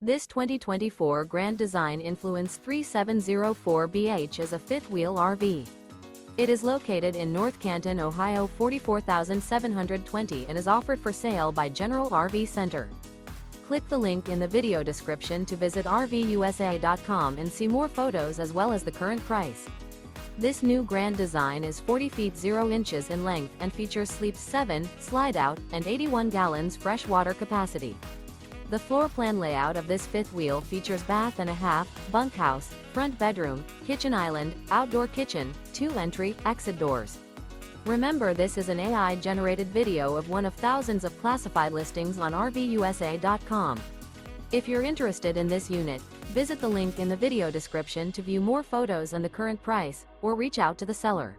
This 2024 Grand Design Influence 3704BH is a fifth-wheel RV. It is located in North Canton, Ohio 44720 and is offered for sale by General RV Center. Click the link in the video description to visit RVUSA.com and see more photos as well as the current price. This new Grand Design is 40 feet 0 inches in length and features sleeps 7, slide-out, and 81 gallons fresh water capacity. The floor plan layout of this fifth wheel features bath and a half, bunkhouse, front bedroom, kitchen island, outdoor kitchen, 2 entry/exit doors. Remember, this is an AI-generated video of one of thousands of classified listings on RVUSA.com. If you're interested in this unit, visit the link in the video description to view more photos and the current price, or reach out to the seller.